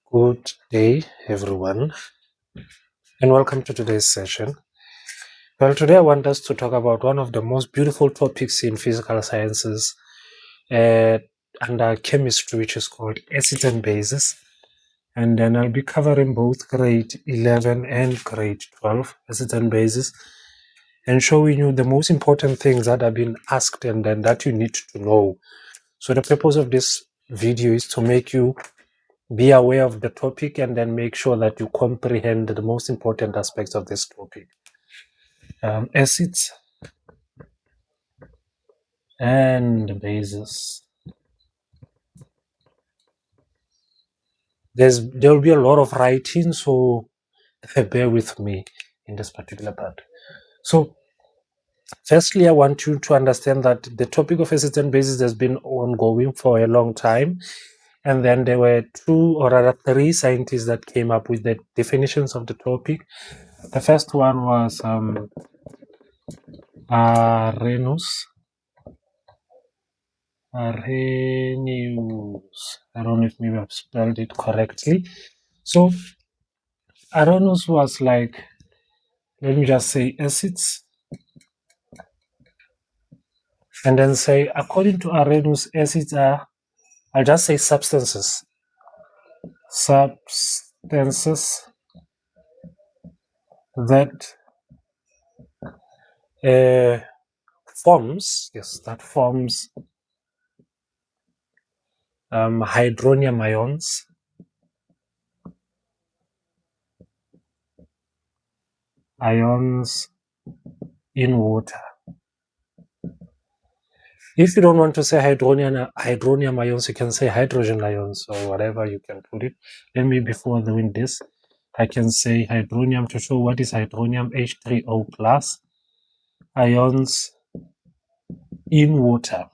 Good day, everyone, and welcome to today's session. Well, today I want us to talk about one of the most beautiful topics in physical sciences uh, under chemistry, which is called acids and bases. And then I'll be covering both grade 11 and grade 12 acids and bases and showing you the most important things that have been asked and then that you need to know. So the purpose of this video is to make you be aware of the topic and then make sure that you comprehend the most important aspects of this topic. Acids and bases. There will be a lot of writing, so bear with me in this particular part. So firstly, I want you to understand that the topic of acids and bases has been ongoing for a long time. And then there were two or rather three scientists that came up with the definitions of the topic. The first one was Arrhenius. Arrhenius. I don't know if maybe I've spelled it correctly. So Arrhenius was like, let me just say acids, and then say, according to Arrhenius, acids are, I'll just say substances. Substances that forms hydronium ions in water. If you don't want to say hydronium ions, you can say hydrogen ions or whatever you can put it. Let me, before doing this, I can say hydronium to show what is hydronium, H3O plus, ions in water.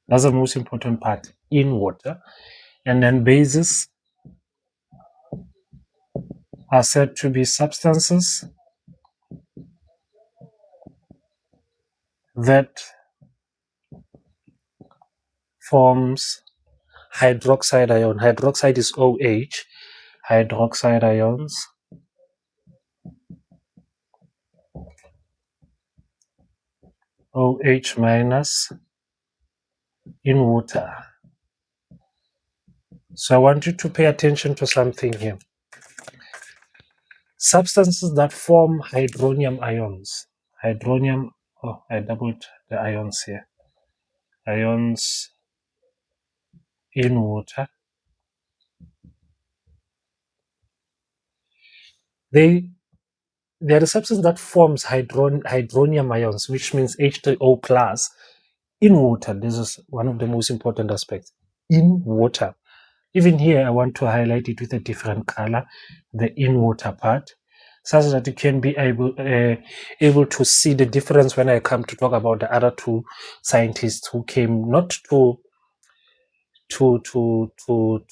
That's the most important part, in water. And then bases are said to be substances that forms hydroxide ion. Hydroxide is OH, hydroxide ions OH minus in water. So I want you to pay attention to something here. Substances that form hydronium ions. Hydronium, I doubled the ions here. Ions in water. They are the substance that forms hydronium ions, which means H3O plus in water. This is one of the most important aspects. In water. Even here, I want to highlight it with a different color, the in water part, such that you can be able to see the difference when I come to talk about the other two scientists who came not to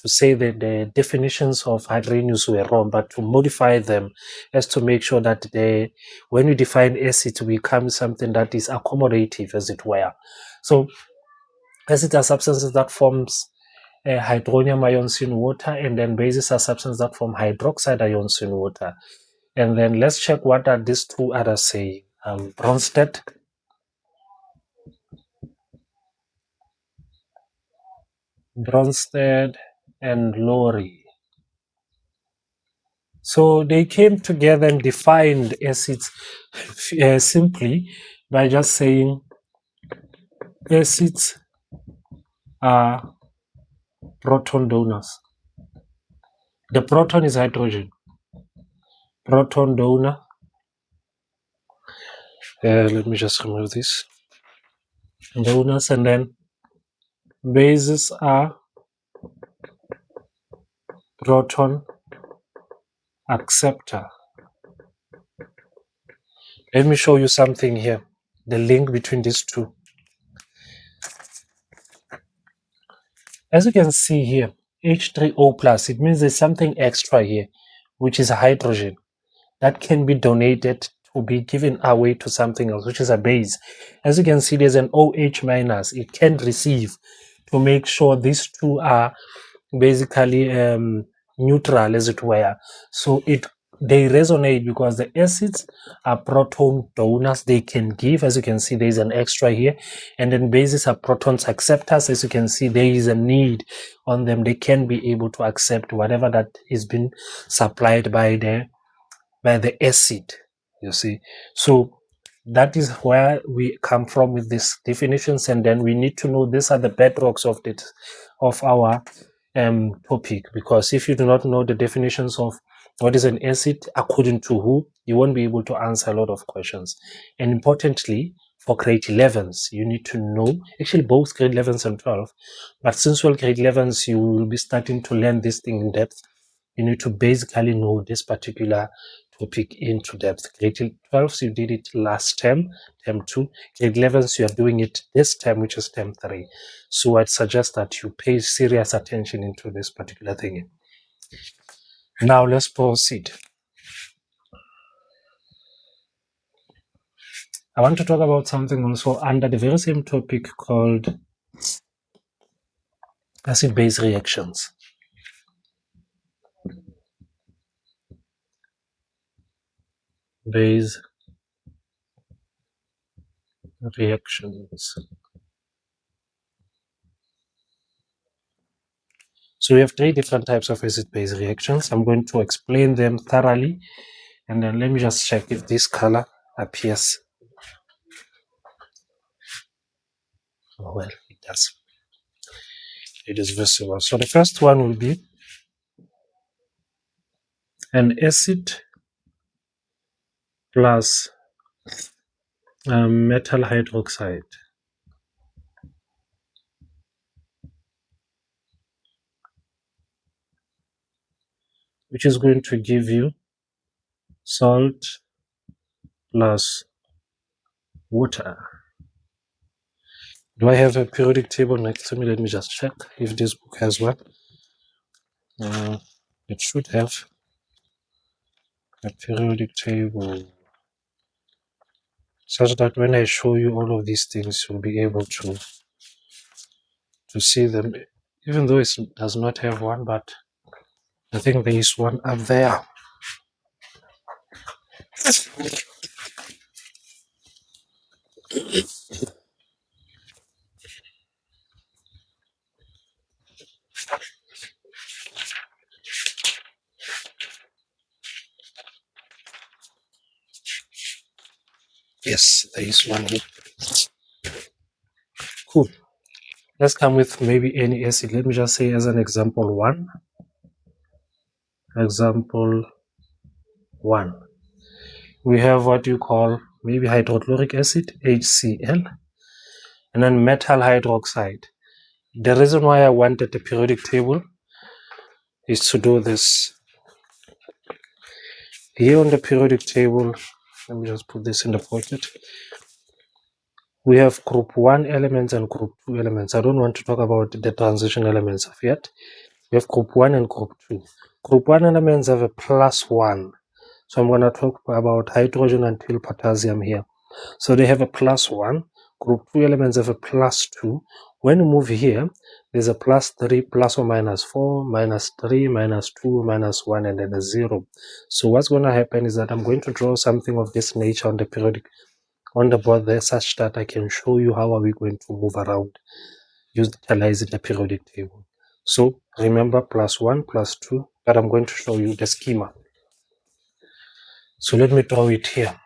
say that the definitions of hydrogenous were wrong, but to modify them as to make sure that when we define acid, we become something that is accommodative, as it were. So acids are substances that forms hydronium ions in water, and then bases are substances that form hydroxide ions in water. And then let's check what are these two others saying. Bronsted and Lowry. So they came together and defined acids simply by just saying acids are proton donors. The proton is hydrogen. Proton donor. Let me just remove this. Donors, and then bases are proton acceptor. Let me show you something here, the link between these two. As you can see here, H3O plus, it means there's something extra here, which is hydrogen that can be donated to be given away to something else, which is a base. As you can see, there's an OH minus. It can receive to make sure these two are basically neutral, as it were. So they resonate because the acids are proton donors. They can give, as you can see, there is an extra here, and then bases are protons acceptors. As you can see, there is a need on them. They can be able to accept whatever that is being supplied by the acid. You see, so that is where we come from with these definitions, and then we need to know these are the bedrocks of our topic, because if you do not know the definitions of what is an acid according to who, you won't be able to answer a lot of questions. And importantly, for grade 11s, you need to know, actually both grade 11s and 12, but since you're grade 11s, you will be starting to learn this thing in depth. You need to basically know this particular topic into depth. Grade 12s, you did it last term, term 2. Grade 11s, you are doing it this term, which is term 3. So I'd suggest that you pay serious attention into this particular thing. Now let's proceed. I want to talk about something also under the very same topic called acid-base reactions. Base reactions. So we have 3 different types of acid-base reactions. I'm going to explain them thoroughly, and then let me just check if this color appears. Oh, well, it does. It is visible. So the first one will be an acid plus metal hydroxide, which is going to give you salt plus water. Do I have a periodic table next to me? Let me just check if this book has one. It should have a periodic table, such that when I show you all of these things, you'll be able to see them, even though it does not have one, but I think there is one up there. Yes, there is one here. Cool. Let's come with maybe any acid. Let me just say as an example 1. Example 1. We have what you call maybe hydrochloric acid, HCl, and then metal hydroxide. The reason why I wanted the periodic table is to do this. Here on the periodic table, let me just put this in the pocket. We have group 1 elements and group 2 elements. I don't want to talk about the transition elements of yet. We have group 1 and group 2. Group 1 elements have a +1. So I'm going to talk about hydrogen until potassium here. So they have a +1. Group 2 elements have a +2. When you move here, there's a +3, plus or -4, -3, -2, -1, and then a 0. So what's going to happen is that I'm going to draw something of this nature on the periodic, on the board there, such that I can show you how are we going to move around utilizing the periodic table. So remember +1, +2, but I'm going to show you the schema. So let me draw it here.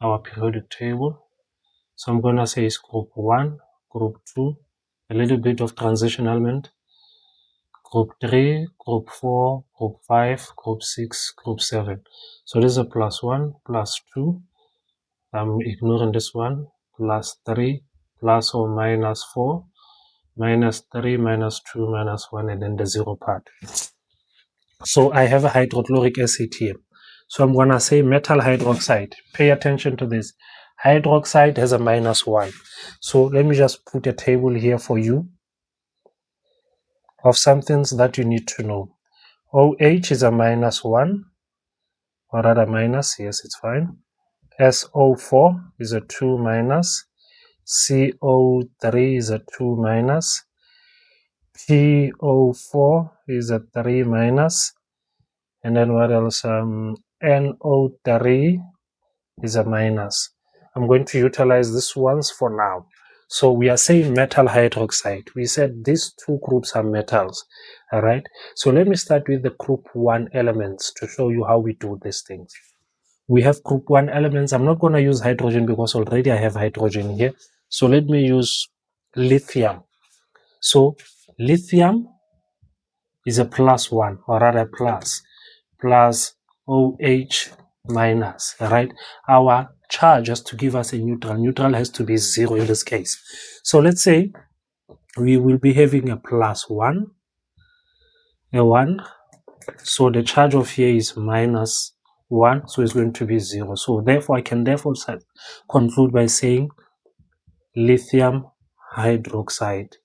Our periodic table. So I'm going to say it's group 1, group 2, a little bit of transition element, group 3, group 4, group 5, group 6, group 7. So this is a +1, +2. I'm ignoring this one, +3, plus or -4, -3, -2, -1, and then the 0 part. So I have a hydrochloric acid here. So I'm going to say metal hydroxide. Pay attention to this. Hydroxide has a -1. So let me just put a table here for you of some things that you need to know. OH is a -1, or rather minus, yes, it's fine. SO4 is a 2 minus. CO3 is a 2 minus, PO4 is a 3 minus, and then what else? NO3 is a minus. I'm going to utilize this ones for now. So we are saying metal hydroxide. We said these two groups are metals. All right. So let me start with the group 1 elements to show you how we do these things. We have group 1 elements. I'm not going to use hydrogen because already I have hydrogen here. So let me use lithium. So lithium is a +1, or rather plus OH minus, right? Our charge has to give us a neutral. Neutral has to be 0 in this case. So let's say we will be having a +1, a 1. So the charge of here is -1, so it's going to be 0. So therefore, I can therefore conclude by saying lithium hydroxide.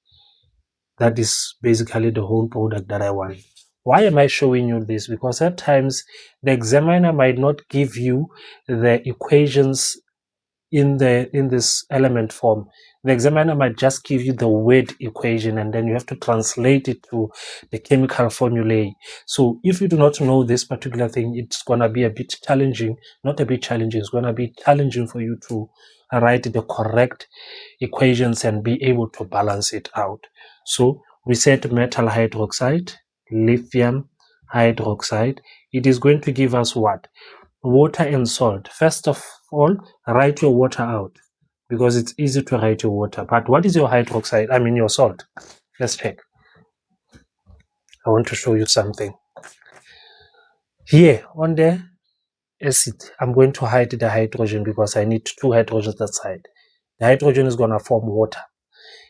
That is basically the whole product that I want. Why am I showing you this? Because at times the examiner might not give you the equations in this element form. The examiner might just give you the word equation, and then you have to translate it to the chemical formulae. So if you do not know this particular thing, it's going to be a bit challenging. Not a bit challenging, it's going to be challenging for you to write the correct equations and be able to balance it out. So we said metal hydroxide, lithium hydroxide. It is going to give us what? Water and salt. First of all, write your water out because it's easy to write your water. But what is your hydroxide? I mean your salt. Let's check. I want to show you something. Here on the acid, I'm going to hide the hydrogen because I need 2 hydrogens that side. The hydrogen is going to form water.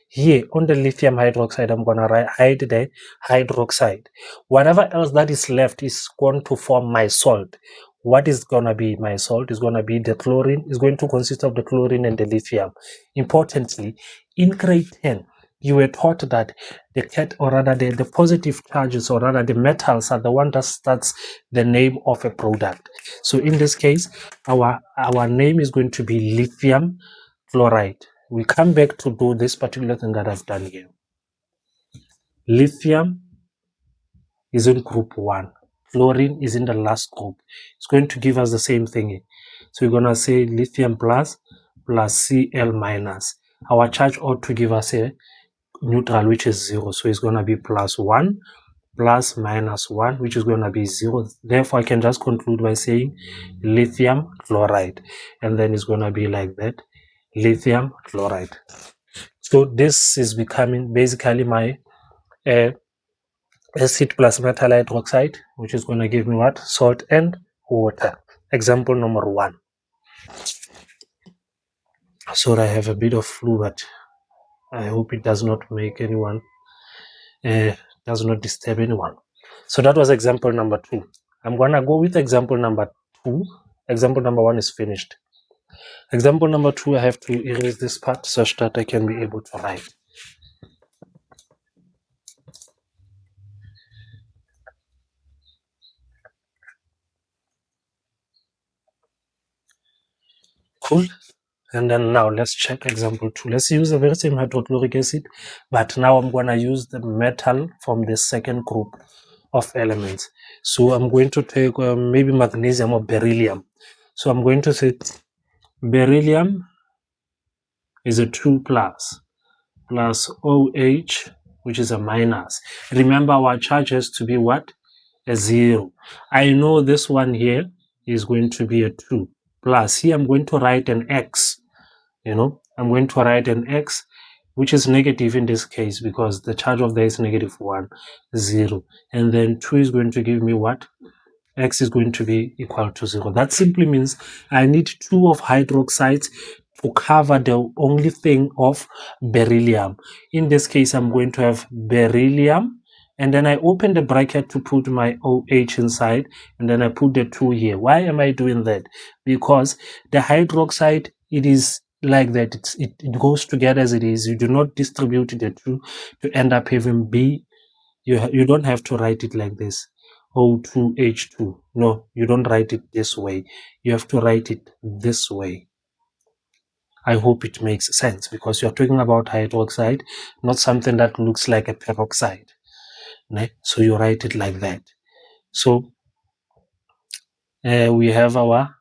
Here on the lithium hydroxide, I'm going to hide the hydroxide. Whatever else that is left is going to form my salt. What is going to be my salt? Is going to be the chlorine. It's going to consist of the chlorine and the lithium. Importantly, in grade 10, you were taught that the positive charges, or rather the metals, are the one that starts the name of a product. So in this case, our name is going to be lithium chloride. We come back to do this particular thing that I've done here. Lithium is in group 1. Chlorine is in the last group. It's going to give us the same thing. So we're going to say lithium plus Cl minus. Our charge ought to give us a neutral, which is 0. So it's going to be +1 plus -1, which is going to be 0. Therefore, I can just conclude by saying lithium chloride. And then it's going to be like that, lithium chloride. So this is becoming basically my acid plus metal hydroxide, which is going to give me what? Salt and water. Example number 1. So I have a bit of flu, but I hope it does not make anyone, does not disturb anyone. So that was example number 2. I'm going to go with example number 2. Example number 1 is finished. Example number 2, I have to erase this part such that I can be able to write. Cool. And then now let's check example 2. Let's use the very same hydrochloric acid, but now I'm going to use the metal from the second group of elements. So I'm going to take maybe magnesium or beryllium. So I'm going to say beryllium is a 2 plus OH, which is a minus. Remember, our charge has to be what? A 0. I know this one here is going to be a 2 plus. Here I'm going to write an X. I'm going to write an X, which is negative in this case because the charge of there is -1, 0. And then 2 is going to give me what? X is going to be equal to 0. That simply means I need 2 of hydroxides to cover the only thing of beryllium. In this case, I'm going to have beryllium, and then I open the bracket to put my OH inside, and then I put the 2 here. Why am I doing that? Because the hydroxide, it is like that. It goes together as it is. You do not distribute the 2 to end up having B. You don't have to write it like this. O2H2. No, you don't write it this way. You have to write it this way. I hope it makes sense because you're talking about hydroxide, not something that looks like a peroxide. Right? So you write it like that. So we have our,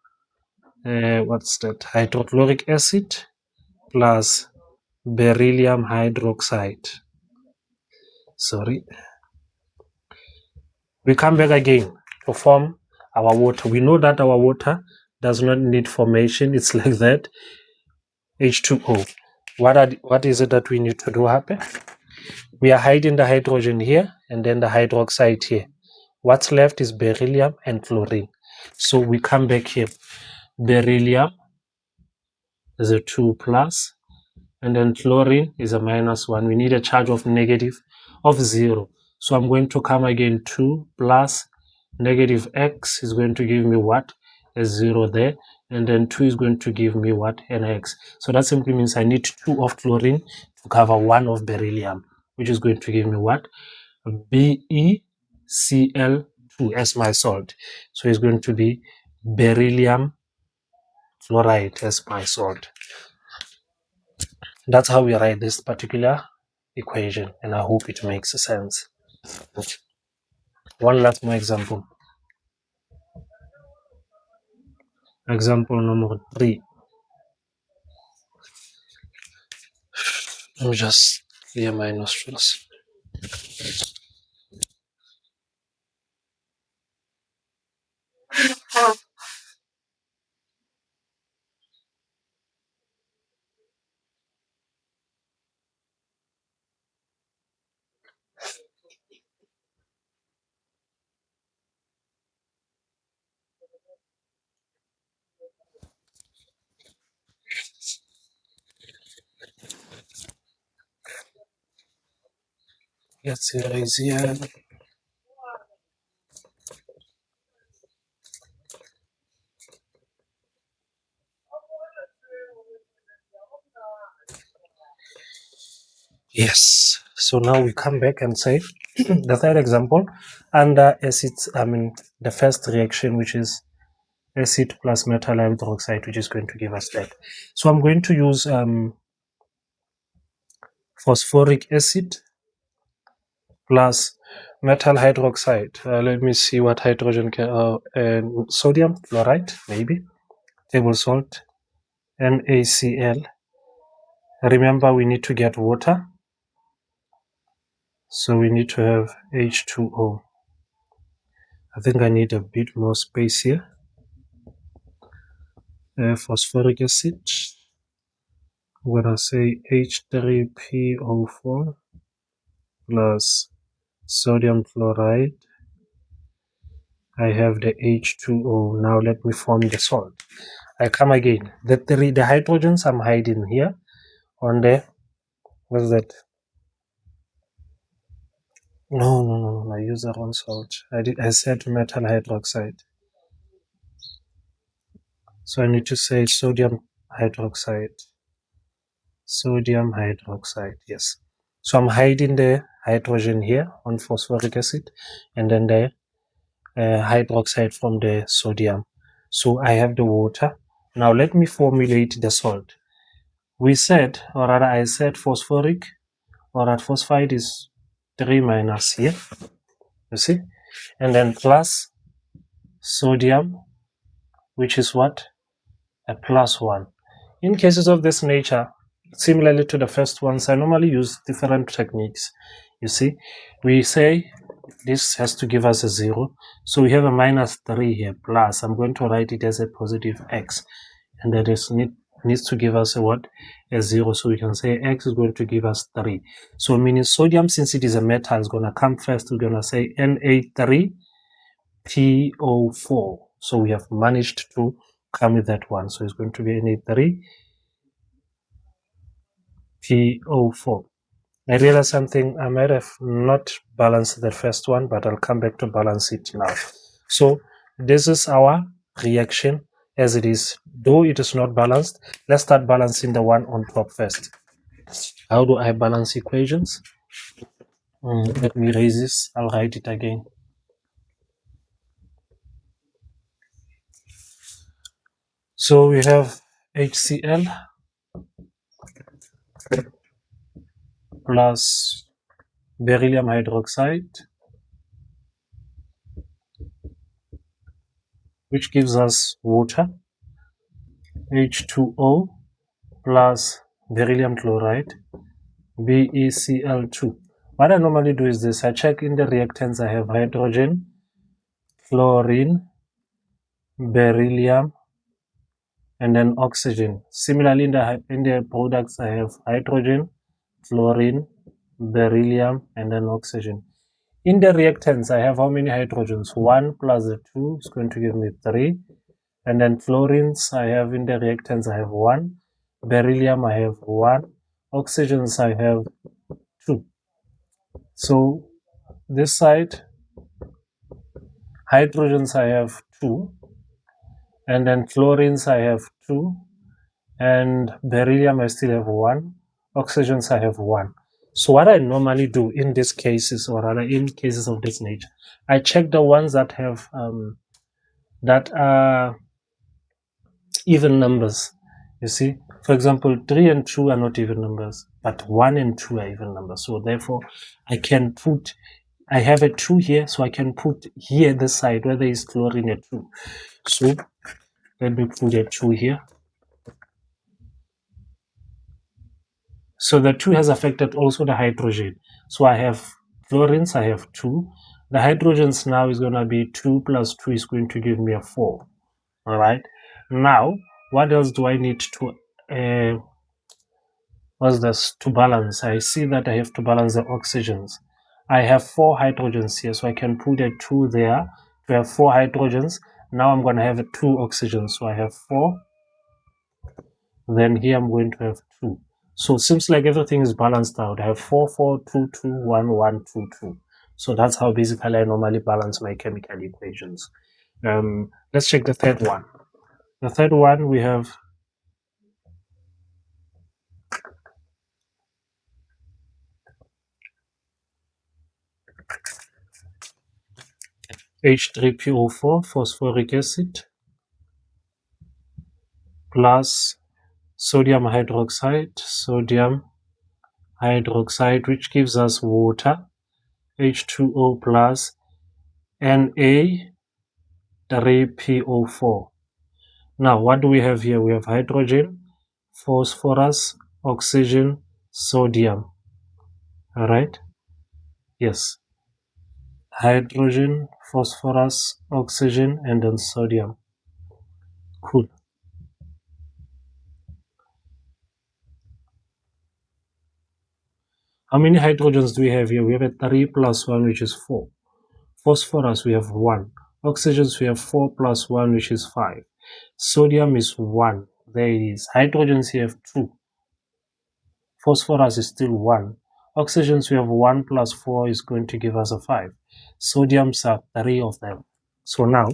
what's that, hydrochloric acid plus beryllium hydroxide. Sorry. We come back again to form our water. We know that our water does not need formation. It's like that. H2O. What is it that we need to do happen? We are hiding the hydrogen here and then the hydroxide here. What's left is beryllium and chlorine. So we come back here. Beryllium is a 2 plus, and then chlorine is a -1. We need a charge of negative of 0. So I'm going to come again 2 plus negative x is going to give me what? A 0 there. And then 2 is going to give me what? An x. So that simply means I need 2 of chlorine to cover 1 of beryllium, which is going to give me what? BeCl2 as my salt. So it's going to be beryllium fluoride as my salt. That's how we write this particular equation, and I hope it makes sense. One last more example. Example number 3. Let me just clear my nostrils. Let's erase here. Yes. So now we come back and say the third example under acid, the first reaction, which is acid plus metal hydroxide, which is going to give us that. So I'm going to use phosphoric acid plus metal hydroxide. Let me see what hydrogen can, and sodium chloride, maybe, table salt, NaCl. Remember, we need to get water, so we need to have H2O. I think I need a bit more space here. Phosphoric acid, I'm gonna say H3PO4 plus sodium chloride. I have the H2O. Now let me form the salt. I come again. The hydrogens I'm hiding here on the, what's that? No, I use the wrong salt. I said metal hydroxide. So I need to say sodium hydroxide. Sodium hydroxide, yes. So I'm hiding the hydrogen here on phosphoric acid and then the hydroxide from the sodium. So I have the water. Now let me formulate the salt. We said, or rather I said phosphoric, or that phosphide is 3 minus here, you see, and then plus sodium, which is what? A +1. In cases of this nature, similarly to the first ones, I normally use different techniques. You see, we say this has to give us a 0. So we have a -3 here, plus. I'm going to write it as a positive x. And that is needs to give us a what? A 0. So we can say x is going to give us 3. So meaning sodium, since it is a metal, is going to come first. We're going to say Na3PO4. So we have managed to come with that one. So it's going to be Na3PO4. I realized something. I might have not balanced the first one, but I'll come back to balance it now. So this is our reaction as it is. Though it is not balanced, let's start balancing the one on top first. How do I balance equations? Let me erase this. I'll write it again. So we have HCl plus beryllium hydroxide, which gives us water, H2O plus beryllium chloride, BeCl2. What I normally do is this: I check in the reactants, I have hydrogen, fluorine, beryllium, and then oxygen. Similarly, in the products, I have hydrogen, fluorine, beryllium, and then oxygen. In the reactants, I have how many hydrogens? 1 plus the 2 is going to give me 3. And then fluorines, I have in the reactants, I have 1. Beryllium, I have 1. Oxygens, I have 2. So this side, hydrogens, I have 2. And then fluorines, I have 2. And beryllium, I still have 1. Oxygens, I have 1. So what I normally do in these cases, or rather in cases of this nature, I check the ones that have that are even numbers. You see, for example, 3 and 2 are not even numbers, but 1 and 2 are even numbers. So therefore, I have a 2 here, so I can put here this side where there is chlorine a 2. So let me put a 2 here. So the 2 has affected also the hydrogen. So I have fluorines, I have 2. The hydrogens now is going to be 2 plus 2 is going to give me a 4. All right. Now, what else do I need to, what's this, to balance? I see that I have to balance the oxygens. I have 4 hydrogens here, so I can put a 2 there to have 4 hydrogens. Now I'm going to have 2 oxygens. So I have 4. Then here I'm going to have 2. So it seems like everything is balanced out. I have 4, 4, 2, 2, 1, 1, 2, 2. So that's how basically I normally balance my chemical equations. Let's check the third one. The third one, we have H3PO4, phosphoric acid, plus sodium hydroxide, which gives us water, H2O plus Na3PO4. Now, what do we have here? We have hydrogen, phosphorus, oxygen, sodium. All right? Yes. Hydrogen, phosphorus, oxygen, and then sodium. Cool. How many hydrogens do we have here? We have a 3 plus 1, which is 4. Phosphorus, we have 1. Oxygens, we have 4 plus 1, which is 5. Sodium is 1. There it is. Hydrogens, we have 2. Phosphorus is still 1. Oxygens, we have 1 plus 4 is going to give us a 5. Sodiums are 3 of them. So now,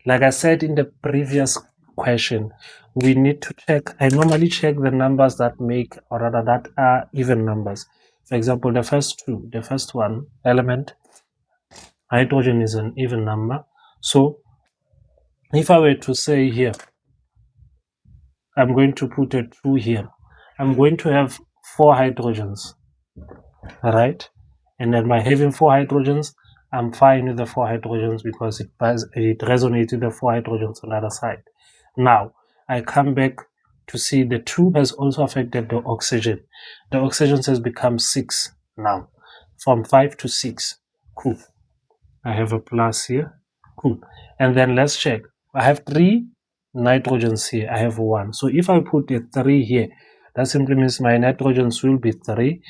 like I said in the previous question, we need to check. I normally check the numbers that make, or rather that are even numbers. For example, the first one, element, hydrogen is an even number. So if I were to say here, I'm going to put a 2 here. I'm going to have 4 hydrogens, all right? And then by having 4 hydrogens, I'm fine with the 4 hydrogens because it resonates with the 4 hydrogens on the other side. Now, I come back to see the 2 has also affected the oxygen. The oxygen has become 6 now, from 5 to 6. Cool. I have a plus here. Cool. And then let's check. I have 3 nitrogens here. I have 1. So if I put a 3 here, that simply means my nitrogens will be 3,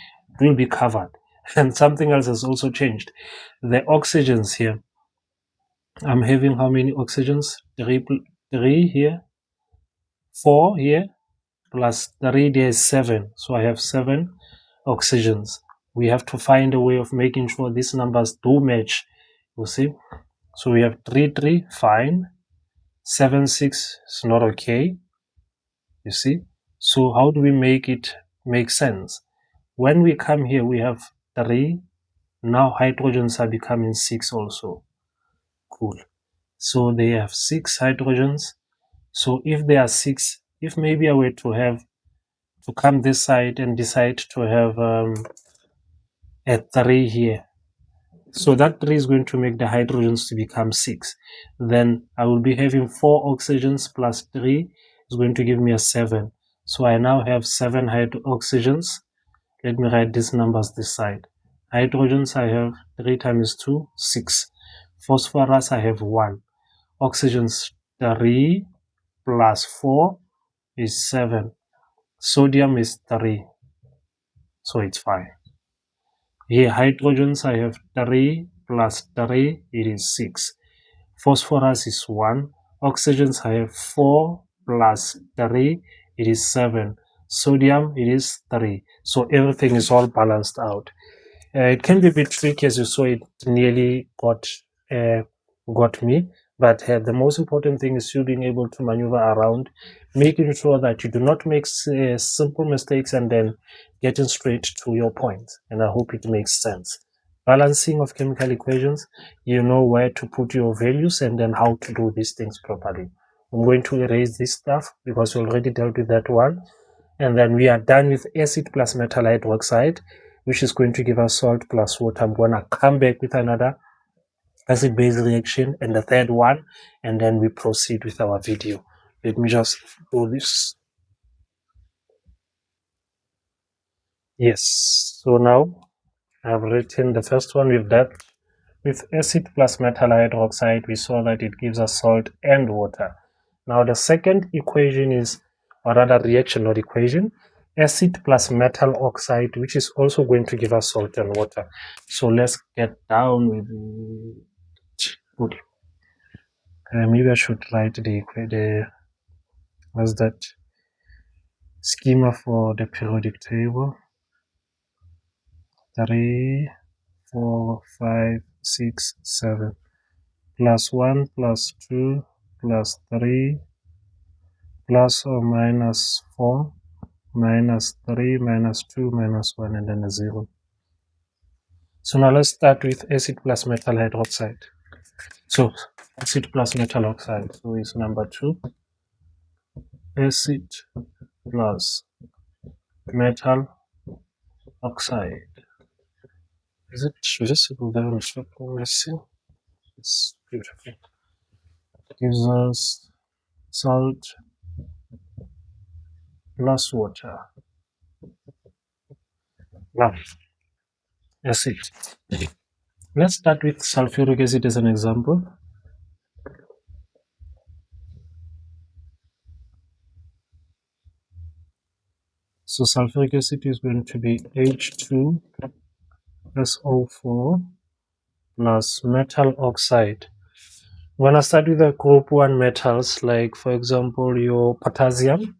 will be covered. And something else has also changed. The oxygens here, I'm having how many oxygens? 3 here, 4 here, plus 3 there is 7. So I have 7 oxygens. We have to find a way of making sure these numbers do match. You see? So we have 3, 3, fine. 7, 6 is not okay. You see? So how do we make it make sense? When we come here, we have 3. Now hydrogens are becoming 6 also. Cool. So they have 6 hydrogens. So if there are 6, if maybe I were to come this side and decide to have a 3 here. So that 3 is going to make the hydrogens to become 6. Then I will be having 4 oxygens plus 3 is going to give me a 7. So I now have 7 oxygens. Let me write these numbers this side. Hydrogens I have 3 times 2, 6. Phosphorus I have 1. Oxygens 3 plus 4 is 7. Sodium is 3. So it's 5. Here hydrogens I have 3 plus 3, it is 6. Phosphorus is 1. Oxygens I have 4 plus 3, it is 7. Sodium, it is 3. So everything is all balanced out. It can be a bit tricky, as you saw, it nearly got me. But the most important thing is you being able to maneuver around, making sure that you do not make simple mistakes and then getting straight to your point. And I hope it makes sense. Balancing of chemical equations, you know where to put your values and then how to do these things properly. I'm going to erase this stuff because we already dealt with that one. And then we are done with acid plus metal hydroxide, which is going to give us salt plus water. I'm going to come back with another acid-base reaction and the third one, and then we proceed with our video. Let me just do this. Yes, so now I've written the first one with that. With acid plus metal hydroxide, we saw that it gives us salt and water. Now the second equation is, or rather reaction, not equation, acid plus metal oxide, which is also going to give us salt and water. So let's get down with it. Good. Maybe I should write the what's that schema for the periodic table. 3, 4, 5, 6, 7. Plus 1 plus 2 plus 3 plus or minus 4 minus 3 minus 2 minus 1 and then a 0. So now let's start with acid plus metal hydroxide. So acid plus metal oxide, so it's number 2. Acid plus metal oxide. Is it visible there on top? Let's see. It's beautiful. It gives us salt plus water. Now, acid. Let's start with sulfuric acid as an example. So sulfuric acid is going to be H2SO4 plus metal oxide. When I start with the group 1 metals, like for example your potassium,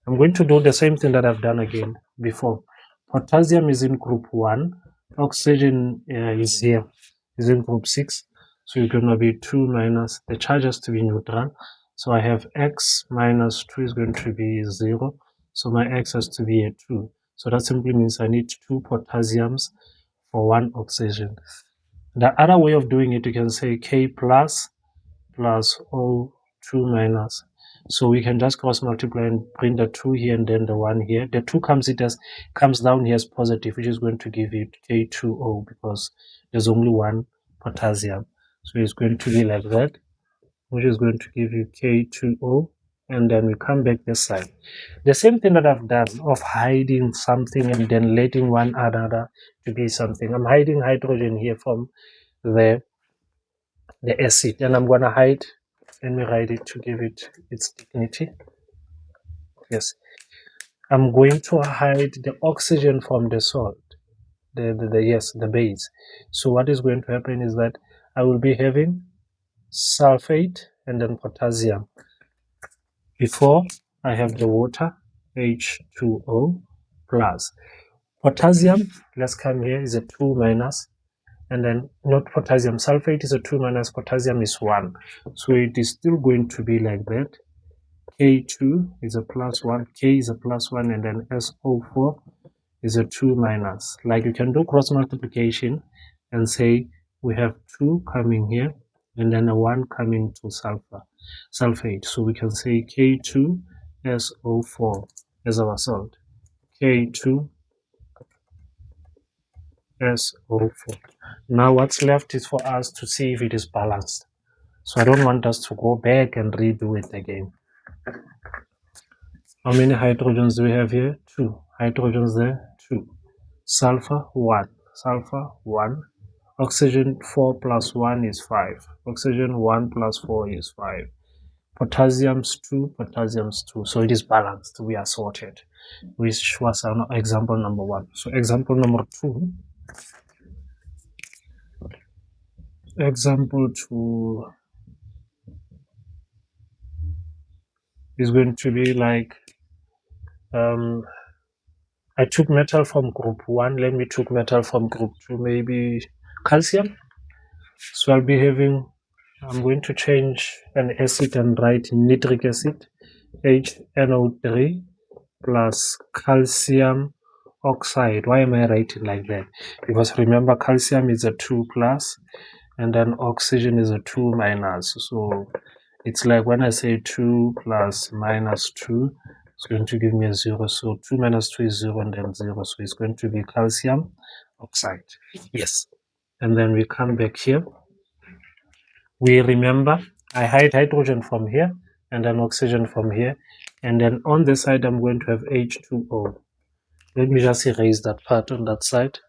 I'm going to do the same thing that I've done again before. Potassium is in group 1, oxygen is here, is in group 6. So you're going to be 2 minus, the charge has to be neutral. So I have X minus 2 is going to be 0. So my X has to be a 2. So that simply means I need 2 potassiums for 1 oxygen. The other way of doing it, you can say K plus O2 minus. So we can just cross multiply and bring the 2 here and then the 1 here. The 2 comes down here as positive, which is going to give you K2O because there's only 1 potassium. So it's going to be like that, which is going to give you K2O, and then we come back this side. The same thing that I've done of hiding something and then letting one another to be something. I'm hiding hydrogen here from the acid, and I'm going to hide, let me write it to give it its dignity. Yes, I'm going to hide the oxygen from the salt, the base. So what is going to happen is that I will be having sulfate and then potassium. Before I have the water, H2O plus. Potassium, let's come here, is a 2 minus, and then not potassium, sulfate is a 2 minus, potassium is 1. So it is still going to be like that. K2 is a plus 1, K is a plus 1, and then SO4 is a 2 minus. Like you can do cross multiplication and say we have 2 coming here and then a 1 coming to sulfate. So we can say K2SO4 as our salt. K2SO4 SO4. Now what's left is for us to see if it is balanced. So I don't want us to go back and redo it again. How many hydrogens do we have here? 2. Hydrogens there? 2. Sulfur, 1. Sulfur, 1. Oxygen, 4 plus 1 is 5. Oxygen, 1 plus 4 is 5. Potassium's 2, potassium's 2. So it is balanced. We are sorted, which was our example number 1. So example number 2. Example 2 is going to be like, I took metal from group 1. Let me took metal from group 2, maybe calcium. So I'll be having, I'm going to change an acid and write nitric acid, HNO3 plus calcium oxide. Why am I writing like that? Because remember, calcium is a 2 plus and then oxygen is a 2 minus. So it's like when I say 2 plus minus 2, it's going to give me a 0. So 2 minus 2 is 0 and then 0. So it's going to be calcium oxide. Yes. And then we come back here. We remember I hide hydrogen from here and then oxygen from here. And then on this side, I'm going to have H2O. Let me just erase that part on that side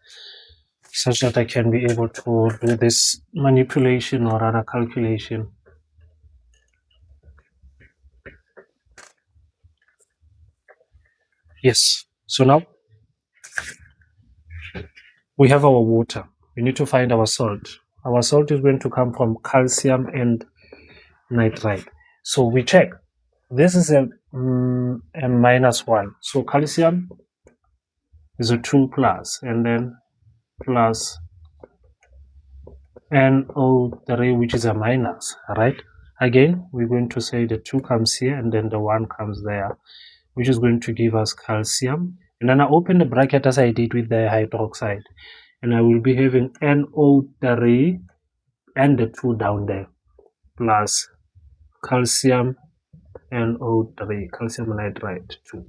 such that I can be able to do this manipulation or rather calculation. Yes. So now we have our water. We need to find our salt. Our salt is going to come from calcium and nitrite. So we check. This is a minus 1. So calcium is a 2 plus and then plus NO3, which is a minus, right? Again, we're going to say the 2 comes here and then the 1 comes there, which is going to give us calcium. And then I open the bracket as I did with the hydroxide. And I will be having NO3 and the 2 down there, plus calcium NO3, calcium nitrite 2.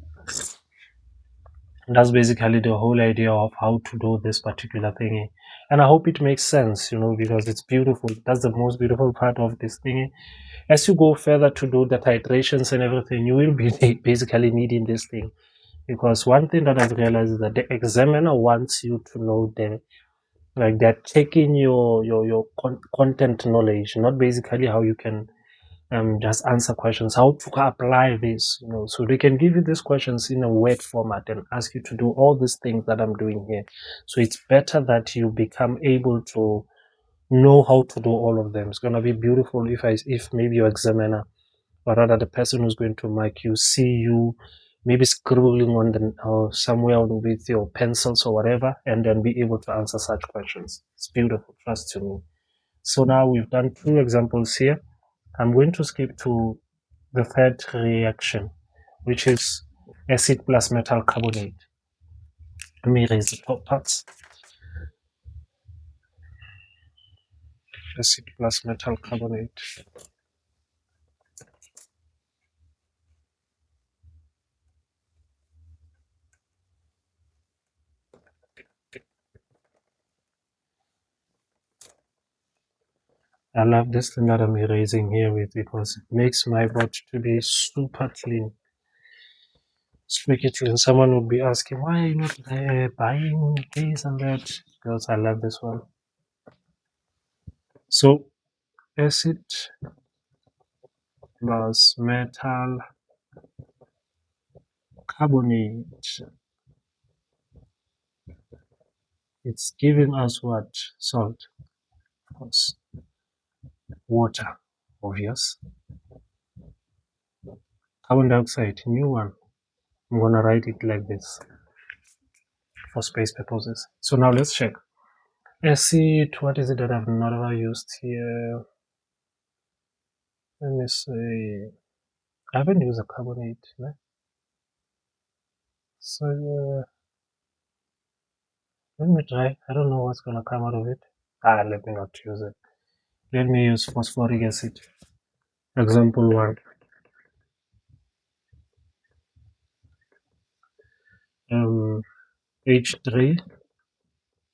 And that's basically the whole idea of how to do this particular thingy. And I hope it makes sense, because it's beautiful. That's the most beautiful part of this thingy. As you go further to do the titrations and everything, you will be basically needing this thing. Because one thing that I've realized is that the examiner wants you to know they're taking your content knowledge, not basically how you can just answer questions, how to apply this, so they can give you these questions in a word format and ask you to do all these things that I'm doing here. So it's better that you become able to know how to do all of them. It's going to be beautiful if maybe your examiner, or rather the person who's going to mark you, see you maybe scribbling on the somewhere with your pencils or whatever, and then be able to answer such questions. It's beautiful, trust me. So now we've done 2 examples here. I'm going to skip to the third reaction, which is acid plus metal carbonate. Let me erase the top parts. Acid plus metal carbonate. I love this thing that I'm erasing here with because it makes my board to be super clean. Squeaky clean. Someone would be asking, why are you not buying this and that? Because I love this one. So acid plus metal carbonate. It's giving us what? Salt. Of course. Water. Obvious. Carbon dioxide. New one. I'm gonna write it like this for space purposes. So now let's check. Acid. What is it that I've not ever used here? Let me say. I haven't used a carbonate. No? So let me try. I don't know what's gonna come out of it. Let me not use it. Let me use phosphoric acid. Example 1. H3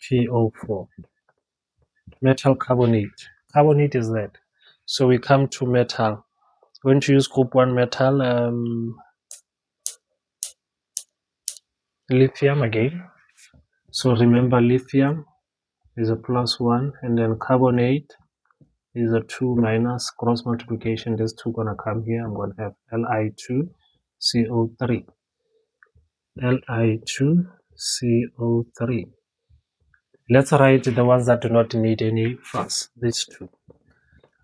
PO4. Metal carbonate. Carbonate is that. So we come to metal. We're going to use group 1 metal, lithium again. So remember, lithium is a +1, and then carbonate is a 2 minus cross multiplication. There's 2 gonna come here. I'm gonna have Li2CO3. Li2CO3. Let's write the ones that do not need any fuss, these two.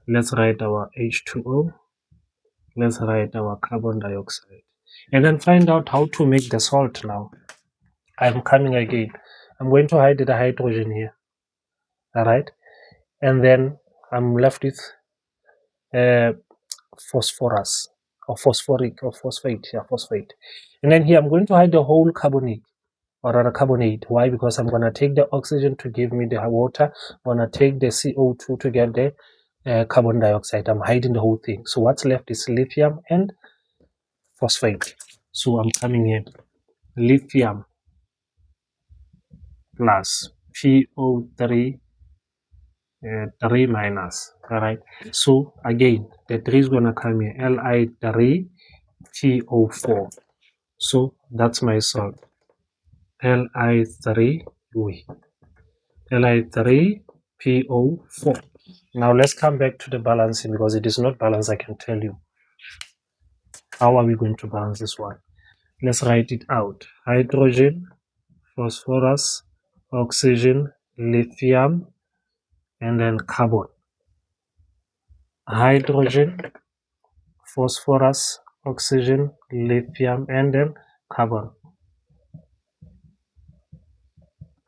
Let's write our H2O. Let's write our carbon dioxide. And then find out how to make the salt now. I'm coming again. I'm going to hide the hydrogen here. Alright? And then I'm left with phosphorus or phosphoric or phosphate. Yeah, phosphate. And then here I'm going to hide the whole carbonate or rather carbonate. Why? Because I'm going to take the oxygen to give me the water. I'm going to take the CO2 to get the carbon dioxide. I'm hiding the whole thing. So what's left is lithium and phosphate. So I'm coming here. Lithium plus PO3 3 minus. All right. So again, the 3 is gonna come here. Li3 PO4. So that's my salt. Li3 Li3 PO4. Now let's come back to the balancing because it is not balanced. I can tell you. How are we going to balance this one? Let's write it out. Hydrogen, phosphorus, oxygen, lithium, and then carbon. Hydrogen, phosphorus, oxygen, lithium, and then carbon.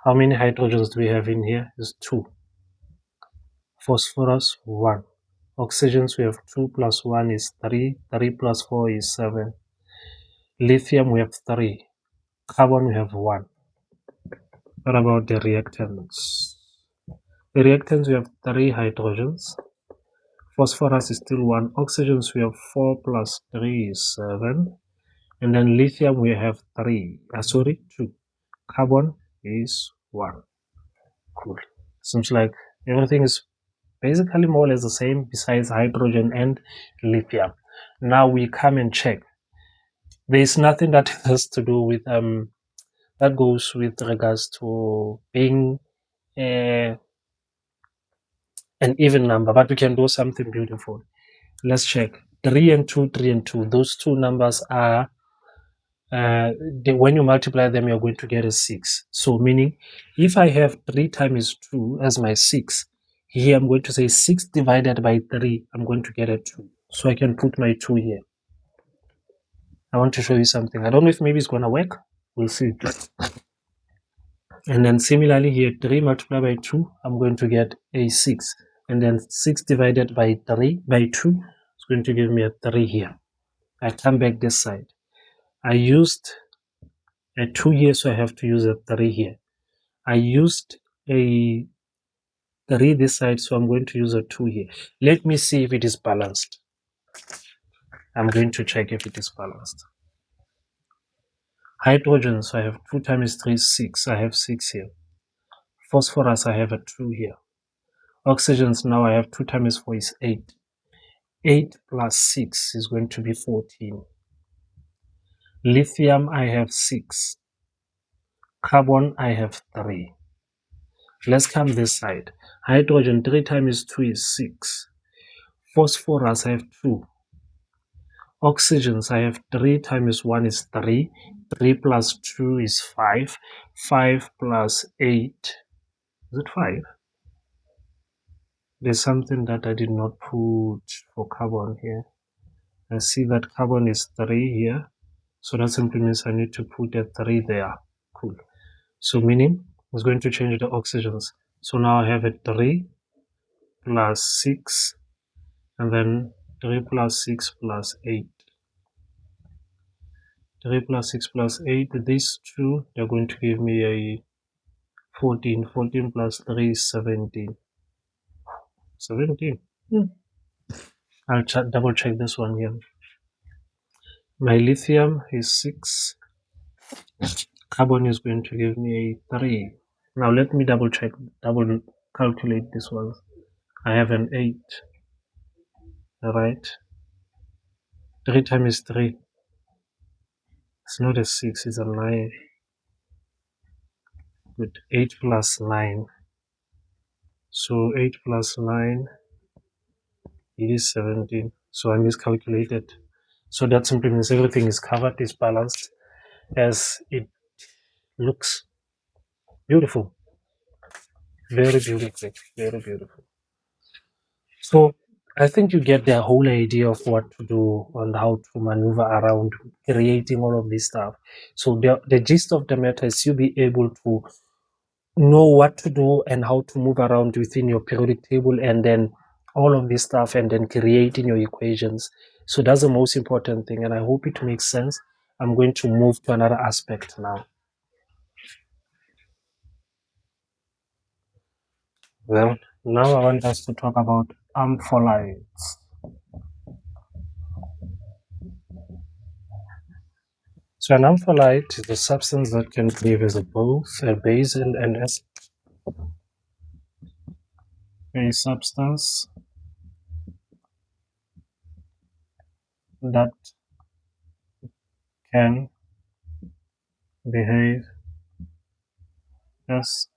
How many hydrogens do we have in here? Is 2. Phosphorus 1. Oxygens we have 2 plus 1 is 3. 3 plus 4 is 7. Lithium we have 3. Carbon we have 1. What about the reactants? The reactants we have 3 hydrogens. Phosphorus is still 1. Oxygens we have 4 plus 3 is 7. And then lithium we have 2. Carbon is 1. Cool. Seems like everything is basically more or less the same besides hydrogen and lithium. Now we come and check. There is nothing that has to do with that goes with regards to being an even number, but we can do something beautiful. Let's check. 3 and 2, 3 and 2. Those two numbers are when you multiply them, you're going to get a 6. So meaning, if I have 3 times 2 as my 6, here I'm going to say 6 divided by 3, I'm going to get a 2. So I can put my 2 here. I want to show you something. I don't know if maybe it's going to work. We'll see. And then similarly here, 3 multiplied by 2, I'm going to get a 6. And then 6 divided by 2 is going to give me a 3 here. I come back this side. I used a 2 here, so I have to use a 3 here. I used a 3 this side, so I'm going to use a 2 here. Let me see if it is balanced. I'm going to check if it is balanced. Hydrogen, so I have 2 times 3 is 6. I have 6 here. Phosphorus, I have a 2 here. Oxygens, now I have 2 times 4 is 8. 8 plus 6 is going to be 14. Lithium, I have 6. Carbon, I have 3. Let's come this side. Hydrogen, 3 times 2 is 6. Phosphorus, I have 2. Oxygens, I have 3 times 1 is 3. 3 plus 2 is 5. 5 plus 8. Is it 5? There's something that I did not put for carbon here. I see that carbon is 3 here. So that simply means I need to put a 3 there. Cool. So meaning it's going to change the oxygens. So now I have a 3 plus 6 and then 3 plus 6 plus 8. 3 plus 6 plus 8. These two, they're going to give me a 14. 14 plus 3 is 17. 17. I'll double check this one here. My lithium is 6. Carbon is going to give me a 3. Now let me double check, double calculate this one. I have an 8, right? 3 times 3. It's not a 6, it's a 9. With 8 plus 9. So 8 plus 9, it is 17. So I miscalculated. So that simply means everything is covered, is balanced, as it looks beautiful. Very beautiful. Very beautiful. So I think you get the whole idea of what to do and how to maneuver around creating all of this stuff. So the gist of the matter is you be able to know what to do and how to move around within your periodic table and then all of this stuff and then creating your equations. So that's the most important thing. And I hope it makes sense. I'm going to move to another aspect now. Well, now I want us to talk about ampholytes. So an ampholyte is a substance that can behave as both a base and an acid. A substance that can behave as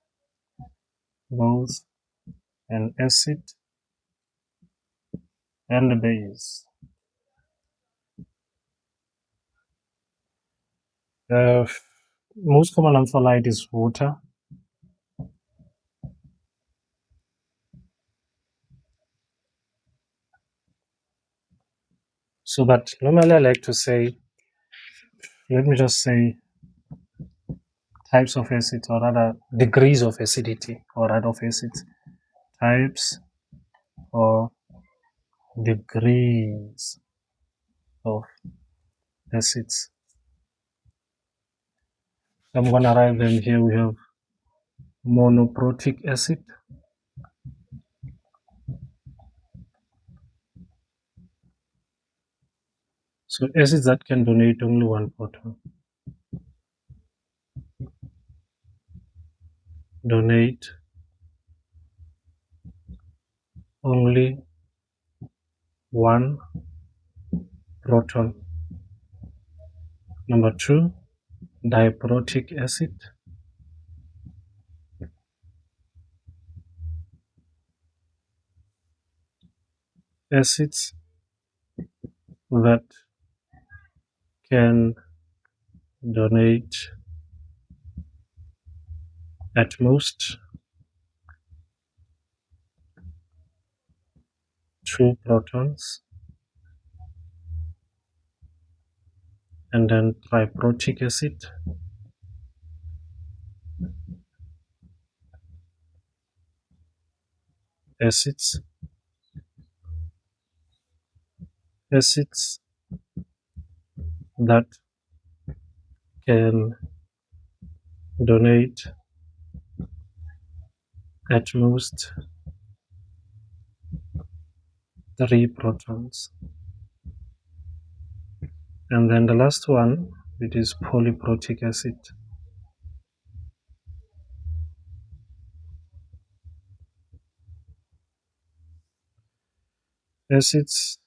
both an acid and a base. The most common ampholyte is water. So, but normally I like to say, let me just say types of acids or rather degrees of acidity or rather of acids. Types or degrees of acids. I'm going to write them here. We have monoprotic acid. So acids that can donate only one proton. Donate only one proton. Number 2, diprotic acid. Acids that can donate at most 2 protons. And then triprotic acid. Acids that can donate at most 3 protons. And then the last one, it is polyprotic acid. Acids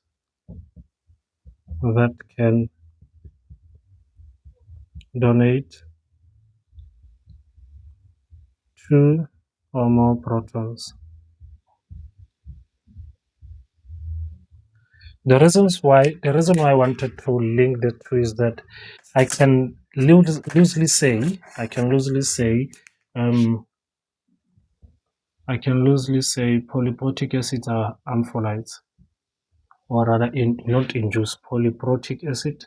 that can donate 2 or more protons. The reason why I wanted to link the two is that I can loosely say, um, polyprotic acids are ampholytes, or rather, not induced polyprotic acid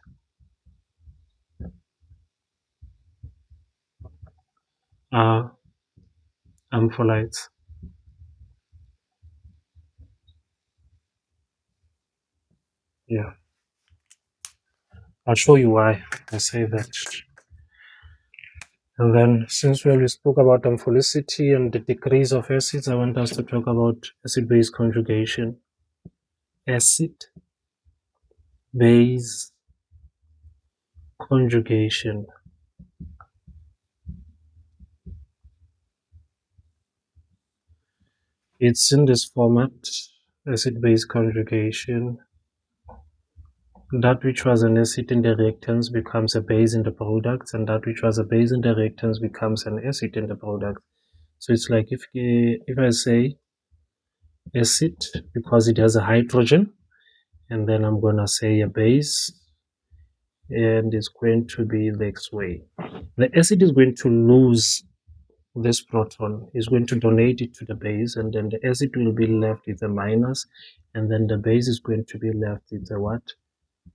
are ampholytes. Yeah, I'll show you why I say that. And then, since we already spoke about ampholicity and the degrees of acids, I want us to talk about acid-base conjugation. Acid-base conjugation. It's in this format: acid-base conjugation. That which was an acid in the reactants becomes a base in the products, and that which was a base in the reactants becomes an acid in the product. So it's like if I say acid because it has a hydrogen, and then I'm gonna say a base, and it's going to be this way. The acid is going to lose this proton, is going to donate it to the base, and then the acid will be left with a minus, and then the base is going to be left with a what?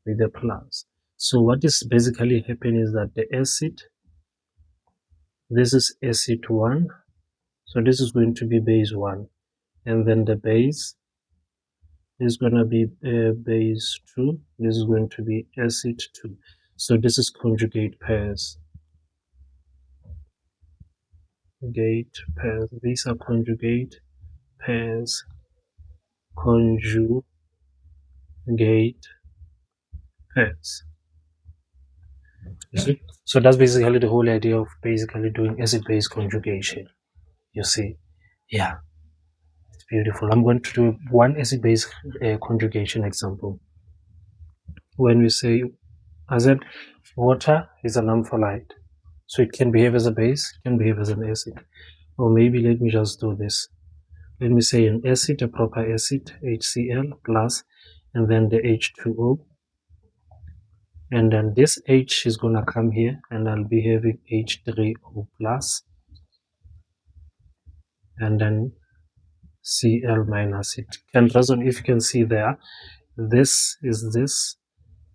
With a plus. So what is basically happening is that the acid, this is acid 1, so this is going to be base 1, and then the base is going to be base 2, this is going to be acid 2. So this is conjugate pairs. These are conjugate pairs. Conjugate pairs. You see? So that's basically the whole idea of basically doing acid-base conjugation. You see? Yeah, it's beautiful. I'm going to do one acid-base conjugation example. When we say, as in, water is an ampholyte, so it can behave as a base, it can behave as an acid. Or maybe let me just do this. Let me say an acid, a proper acid, HCl plus, and then the H2O. And then this H is going to come here, and I'll be having H3O plus, and then Cl minus. It can resonate, if you can see there, this is this,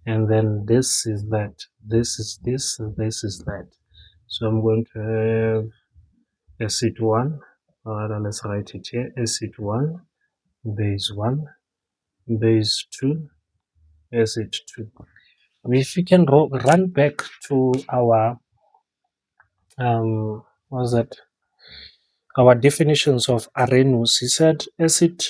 and then this is that, this is this, and this is that. So I'm going to have acid 1, let's write it here, acid 1, base 1, base 2, acid 2. If we can run back to our what's that, our definitions of Arrhenius, he said acid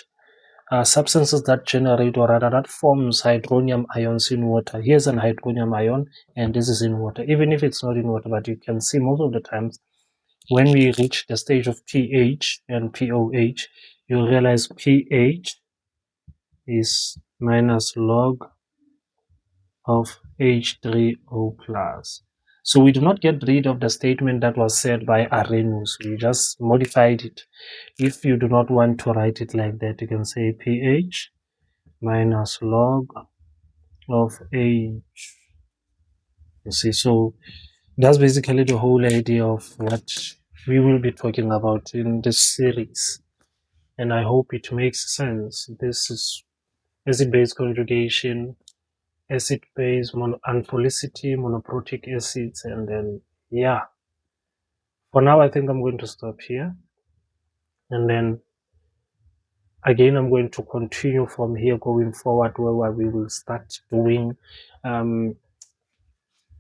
are substances that generate, or rather that forms, hydronium ions in water. Here's an hydronium ion, and this is in water, even if it's not in water. But you can see most of the times when we reach the stage of pH and POH, you'll realize pH is minus log of H3O plus. So we do not get rid of the statement that was said by Arrhenius. We just modified it. If you do not want to write it like that, you can say pH minus log of H. You see, so that's basically the whole idea of what we will be talking about in this series. And I hope it makes sense. This is acid-base conjugation, acid-base ampholicity, monoprotic acids, and then yeah. For now, I think I'm going to stop here, and then again I'm going to continue from here going forward, where we will start doing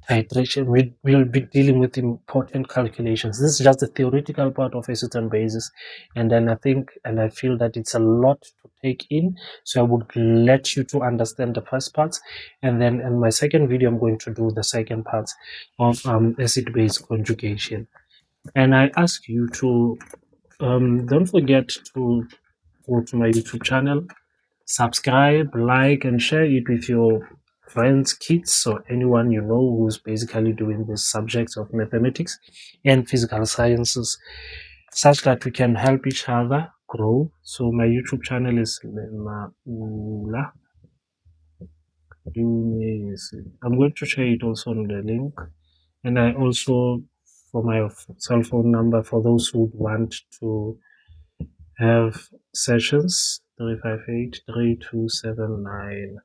titration. We will be dealing with important calculations. This is just the theoretical part of acids and bases, and then I think and I feel that it's a lot to take in, so I would let you to understand the first parts, and then in my second video I'm going to do the second parts of acid-base conjugation. And I ask you to don't forget to go to my YouTube channel, subscribe, like, and share it with your friends, kids, or anyone you know who's basically doing the subjects of mathematics and physical sciences, such that we can help each other grow. So my YouTube channel is I'm going to share it also on the link, and I also, for my cell phone number, for those who want to have sessions, 358-3279,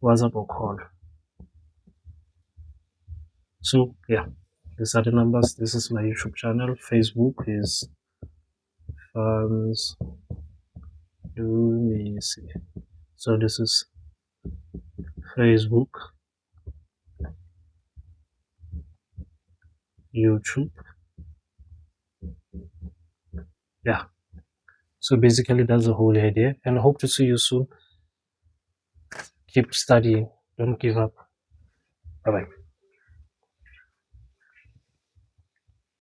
WhatsApp or call. So yeah, these are the numbers. This is my YouTube channel. Facebook is Fans Do Me See. So this is Facebook, YouTube. Yeah. So basically that's the whole idea, and I hope to see you soon. Keep studying. Don't give up. Bye bye.